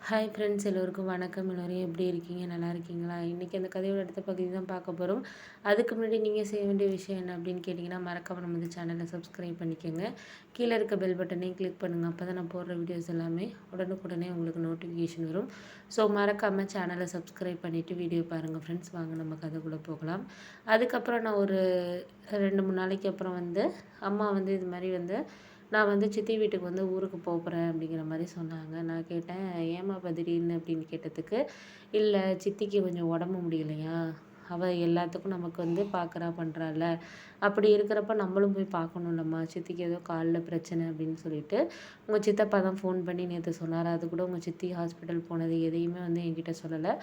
Hi friends, எல்லோருக்கும் வணக்கம். எல்லோரும் எப்படி இருக்கீங்க? நல்லா இருக்கீங்களா? இன்றைக்கி அந்த கதையோட அடுத்த பகுதி தான் பார்க்க போகிறோம். அதுக்கு முன்னாடி நீங்கள் செய்ய வேண்டிய விஷயம் என்ன அப்படின்னு கேட்டிங்கன்னா, மறக்காம நம்ம இந்த சேனலை சப்ஸ்கிரைப் பண்ணிக்கோங்க. கீழே இருக்க பெல் பட்டனையும் கிளிக் பண்ணுங்கள். அப்போ தான் நான் போடுற வீடியோஸ் எல்லாமே உடனுக்குடனே உங்களுக்கு நோட்டிஃபிகேஷன் வரும். ஸோ மறக்காமல் சேனலை சப்ஸ்கிரைப் பண்ணிவிட்டு வீடியோ பாருங்கள் ஃப்ரெண்ட்ஸ். வாங்க நம்ம கதைக்குள்ளே போகலாம். அதுக்கப்புறம் நான் ஒரு 2-3 நாளைக்கு அப்புறம் வந்து அம்மா வந்து இது மாதிரி வந்து நான் வந்து சித்தி வீட்டுக்கு வந்து ஊருக்கு போகிறேன் அப்படிங்கிற மாதிரி சொன்னாங்க. நான் கேட்டேன், ஏம்மா இப்போ திடீர்னு அப்படின்னு கேட்டதுக்கு, இல்லை சித்திக்கு கொஞ்சம் உடம்பு முடியலையா, அவள் எல்லாத்துக்கும் நமக்கு வந்து பார்க்குறா பண்ணுறாள்ல, அப்படி இருக்கிறப்ப நம்மளும் போய் பார்க்கணும்லம்மா, சித்திக்கு ஏதோ காலில் பிரச்சனை அப்படின்னு சொல்லிட்டு உங்கள் சித்தப்பா தான் ஃபோன் பண்ணி நேற்று சொன்னார். அது கூட உங்கள் சித்தி ஹாஸ்பிட்டல் போனது எதையுமே வந்து என்கிட்ட சொல்லலை.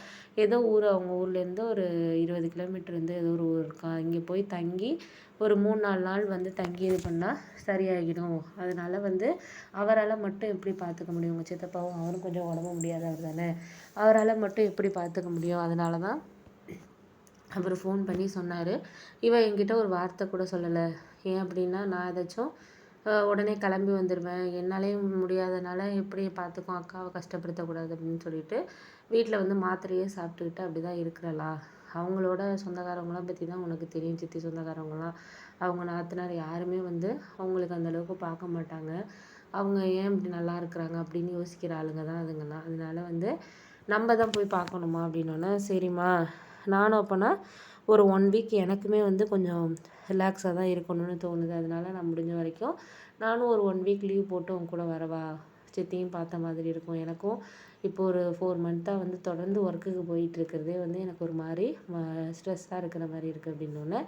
ஏதோ ஊர், அவங்க ஊர்லேருந்து ஒரு 20 கிலோமீட்டர் வந்து ஏதோ ஒரு ஊர் இருக்கான், இங்கே போய் தங்கி ஒரு 3-4 நாள் வந்து தங்கி இது பண்ணால் சரியாகிடும். அதனால் வந்து அவரால் மட்டும் எப்படி பார்த்துக்க முடியும், உங்கள் சித்தப்பாவும் அவரும் கொஞ்சம் உடம்பு முடியாதவர் தானே, அவரால் மட்டும் எப்படி பார்த்துக்க முடியும். அதனால தான் அவர் ஃபோன் பண்ணி சொன்னார். இவன் என்கிட்ட ஒரு வார்த்தை கூட சொல்லலை. ஏன் அப்படின்னா, நான் ஏதாச்சும் உடனே கிளம்பி வந்துடுவேன், என்னாலேயும் முடியாதனால எப்படி பார்த்துக்கும், அக்காவை கஷ்டப்படுத்தக்கூடாது அப்படின்னு சொல்லிட்டு வீட்டில் வந்து மாத்திரையே சாப்பிட்டுக்கிட்டு அப்படி தான் இருக்கிறலா. அவங்களோட சொந்தக்காரவங்களாம் பற்றி தான் உனக்கு தெரியும், சித்தி சொந்தக்காரவங்களாம் அவங்க நாத்தனார் யாருமே வந்து அவங்களுக்கு அந்தளவுக்கு பார்க்க மாட்டாங்க. அவங்க ஏன் இப்படி நல்லா இருக்கிறாங்க அப்படின்னு யோசிக்கிற ஆளுங்க தான் அதுங்கெல்லாம். அதனால வந்து நம்ம தான் போய் பார்க்கணுமா அப்படின்னோடனே, சரிம்மா நானும் அப்போனா ஒரு 1 வீக் எனக்குமே வந்து கொஞ்சம் ரிலாக்ஸாக தான் இருக்கணும்னு தோணுது. அதனால நான் முடிஞ்ச வரைக்கும் நானும் ஒரு 1 வீக் லீவ் போட்டு உங்க கூட வரவா, சித்தியும் பார்த்த மாதிரி இருக்கும். எனக்கும் இப்போ ஒரு 4 மந்த்தாக வந்து தொடர்ந்து ஒர்க்குக்கு போயிட்டுருக்கிறதே வந்து எனக்கு ஒரு மாதிரி ஸ்ட்ரெஸ்ஸாக இருக்கிற மாதிரி இருக்குது அப்படின்னோடனே,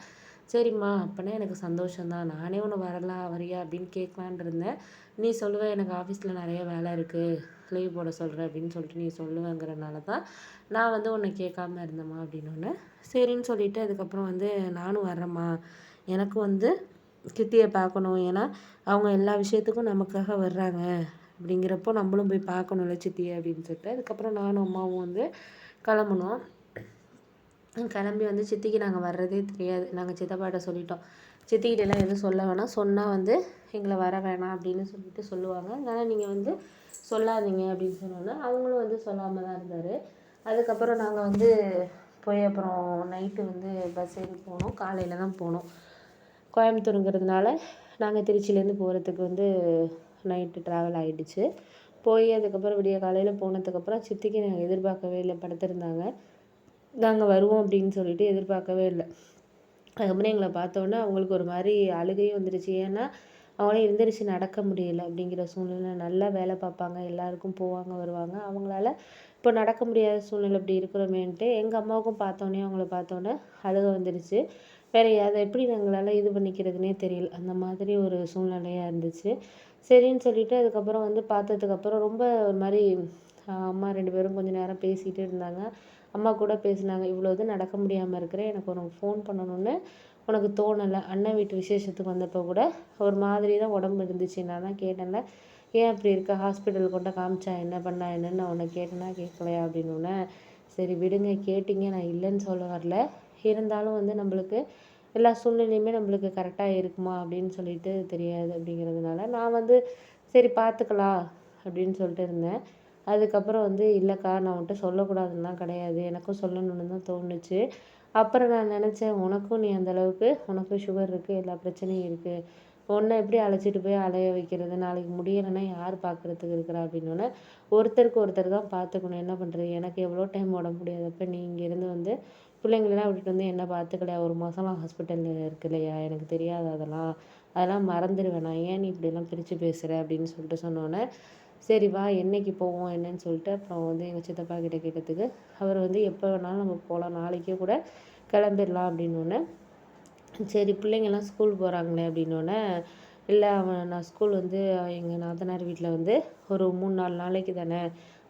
சரிம்மா அப்போனா எனக்கு சந்தோஷம்தான், நானே ஒன்று வரலாம் வரியா அப்படின்னு கேட்கலான் இருந்தேன். நீ சொல்லுவ எனக்கு ஆஃபீஸில் நிறைய வேலை இருக்குது, லீவ் போட சொல்கிறேன் அப்படின்னு சொல்லிட்டு நீ சொல்லுவேங்கிறனால தான் நான் வந்து உன்னை கேட்காம இருந்தேம்மா அப்படின்னோடனே, சரின்னு சொல்லிவிட்டு அதுக்கப்புறம் வந்து நானும் வர்றேம்மா, எனக்கும் வந்து சித்தியை பார்க்கணும், ஏன்னா அவங்க எல்லா விஷயத்துக்கும் நமக்காக வர்றாங்க அப்படிங்கிறப்போ நம்மளும் போய் பார்க்கணும்ல சித்தியை அப்படின்னு சொல்லிட்டு அதுக்கப்புறம் நானும் அம்மாவும் வந்து கிளம்புனோம். கிளம்பி வந்து சித்திக்கு நாங்கள் வர்றதே தெரியாது. நாங்கள் சித்தப்பாட்ட சொல்லிட்டோம், சித்திக்கிட்டெல்லாம் எதுவும் சொல்ல வேணாம், சொன்னால் வந்து எங்களை வர வேணாம் அப்படின்னு சொல்லிட்டு சொல்லுவாங்க, அதனால் நீங்கள் வந்து சொல்லாதீங்க அப்படின்னு சொன்னோன்னே அவங்களும் வந்து சொல்லாமல் தான் இருந்தார். அதுக்கப்புறம் நாங்கள் வந்து போய் அப்புறம் நைட்டு வந்து பஸ் ஏறி போனோம். காலையில் தான் போனோம். கோயம்புத்தூருங்கிறதுனால நாங்கள் திருச்சியிலேருந்து போகிறதுக்கு வந்து நைட்டு ட்ராவல் ஆகிடுச்சு. போய் அதுக்கப்புறம் விடிய காலையில் போனதுக்கப்புறம் சித்திக்கு நாங்கள் எதிர்பார்க்கவே இல்லை, படுத்திருந்தாங்க. நாங்கள் வருவோம் அப்படின்னு சொல்லிட்டு எதிர்பார்க்கவே இல்லை. அதுக்கப்புறம் எங்களை பார்த்தோன்னே அவங்களுக்கு ஒரு மாதிரி அழுகையும் வந்துடுச்சு. ஏன்னா அவங்களால எழுந்திரிச்சு நடக்க முடியல அப்படிங்கிற சூழ்நிலை. நல்லா வேலை பார்ப்பாங்க, எல்லாருக்கும் போவாங்க வருவாங்க, அவங்களால இப்போ நடக்க முடியாத சூழ்நிலை இப்படி இருக்கிறோமேன்ட்டு எங்கள் அம்மாவுக்கும் பார்த்தோன்னே அவங்கள பார்த்தோன்னே அழுகை வந்துடுச்சு. வேறு அதை எப்படி எங்களால் இது பண்ணிக்கிறதுனே தெரியல, அந்த மாதிரி ஒரு சூழ்நிலையாக இருந்துச்சு. சரின்னு சொல்லிட்டு அதுக்கப்புறம் வந்து பார்த்ததுக்கப்புறம் ரொம்ப ஒரு மாதிரி அம்மா 2 பேரும் கொஞ்சம் நேரம் பேசிகிட்டு இருந்தாங்க. அம்மா கூட பேசினாங்க, இவ்வளோ இது நடக்க முடியாமல் இருக்கிறேன், எனக்கு உனக்கு ஃபோன் பண்ணணும்னு உனக்கு தோணலை, அண்ணன் வீட்டு விசேஷத்துக்கு வந்தப்போ கூட ஒரு மாதிரி தான் உடம்பு இருந்துச்சு, நான் தான் கேட்டேன்ல ஏன் அப்படி இருக்க, ஹாஸ்பிட்டல் கொண்ட காமிச்சா என்ன பண்ணா என்னன்னு நான் உன்னை கேட்டேன்னா கேட்கலையா அப்படின்னோடனே, சரி விடுங்க, கேட்டிங்க, நான் இல்லைன்னு சொல்ல வரல, இருந்தாலும் வந்து நம்மளுக்கு எல்லா சூழ்நிலையுமே நம்மளுக்கு கரெக்டாக இருக்குமா அப்படின்னு சொல்லிட்டு தெரியாது அப்படிங்கிறதுனால நான் வந்து சரி பார்த்துக்கலாம் அப்படின்னு சொல்லிட்டு இருந்தேன். அதுக்கப்புறம் வந்து இல்லைக்கா, நான் உன்கிட்ட சொல்லக்கூடாதுன்னுலாம் கிடையாது, எனக்கும் சொல்லணும்னு தான் தோணுச்சு. அப்புறம் நான் நினச்சேன், உனக்கும் நீ அந்தளவுக்கு உனக்கும் சுகர் இருக்குது, எல்லா பிரச்சனையும் இருக்குது, உன்னை எப்படி அழைச்சிட்டு போய் அலைய வைக்கிறது, நாளைக்கு முடியலைன்னா யார் பார்க்குறதுக்கு இருக்கிறா அப்படின்னோடனே, ஒருத்தருக்கு ஒருத்தர் தான் பார்த்துக்கணும், என்ன பண்ணுறது, எனக்கு எவ்வளோ டைம் உடம்பு முடியாதப்போ நீ இங்கேருந்து வந்து பிள்ளைங்களெல்லாம் விட்டுட்டு வந்து என்ன பார்த்துக்கலையா, 1 மாதம்லாம் ஹாஸ்பிட்டலில் இருக்கு இல்லையா, எனக்கு தெரியாது அதெல்லாம், அதெல்லாம் மறந்துடுவேன் நான், ஏன் நீ இப்படிலாம் பிரித்து பேசுகிற அப்படின்னு சொல்லிட்டு சொன்னோன்னே, சரி வா என்னைக்கு போவோம் என்னன்னு சொல்லிட்டு அப்புறம் வந்து எங்கள் சித்தப்பா கிட்ட கேட்டதுக்கு அவர் வந்து எப்போ வேணாலும் நம்ம போகலாம், நாளைக்கே கூட கிளம்பிடலாம் அப்படின்னோடனே, சரி பிள்ளைங்கள்லாம் ஸ்கூல் போகிறாங்களே அப்படின்னோடனே, இல்லை நான் ஸ்கூல் வந்து எங்கள் நாத்தனார் வீட்டில் வந்து ஒரு 3-4 நாளைக்கு தானே,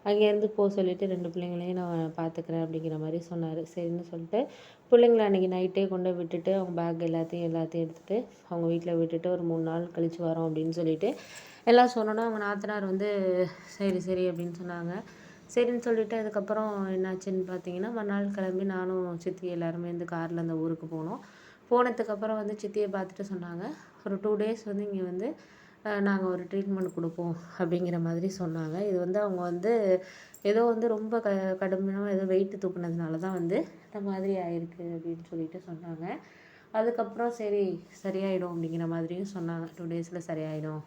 அங்கேருந்து போக சொல்லிவிட்டு 2 பிள்ளைங்களையும் நான் பார்த்துக்கிறேன் அப்படிங்கிற மாதிரி சொன்னார். சரின்னு சொல்லிட்டு பிள்ளைங்கள அன்றைக்கி நைட்டே கொண்டு விட்டுட்டு அவங்க பேக் எல்லாத்தையும் எடுத்துகிட்டு அவங்க வீட்டில் விட்டுட்டு ஒரு 3 நாள் கழித்து வரோம் அப்படின்னு சொல்லிட்டு எல்லாம் சொன்னோன்னா, அவங்க நாத்தனார் வந்து சரி சரி அப்படின்னு சொன்னாங்க. சரின்னு சொல்லிவிட்டு அதுக்கப்புறம் என்னாச்சுன்னு பார்த்தீங்கன்னா, மறுநாள் கிளம்பி நானும் சித்தி எல்லாருமே வந்து காரில் அந்த ஊருக்கு போனோம். போனதுக்கப்புறம் வந்து சித்தியை பார்த்துட்டு சொன்னாங்க, ஒரு 2 டேஸ் வந்து இங்கே வந்து நாங்கள் ஒரு ட்ரீட்மெண்ட் கொடுப்போம் அப்படிங்கிற மாதிரி சொன்னாங்க. இது வந்து அவங்க வந்து ஏதோ வந்து ரொம்ப கடுமையாக ஏதோ வெயிட் தூக்குனதுனால தான் வந்து இந்த மாதிரி ஆயிருக்கு அப்படின்னு சொல்லிட்டு சொன்னாங்க. அதுக்கப்புறம் சரி சரியாயிடும் அப்படிங்கிற மாதிரியும் சொன்னாங்க. 2 டேஸில் சரியாயிடும்.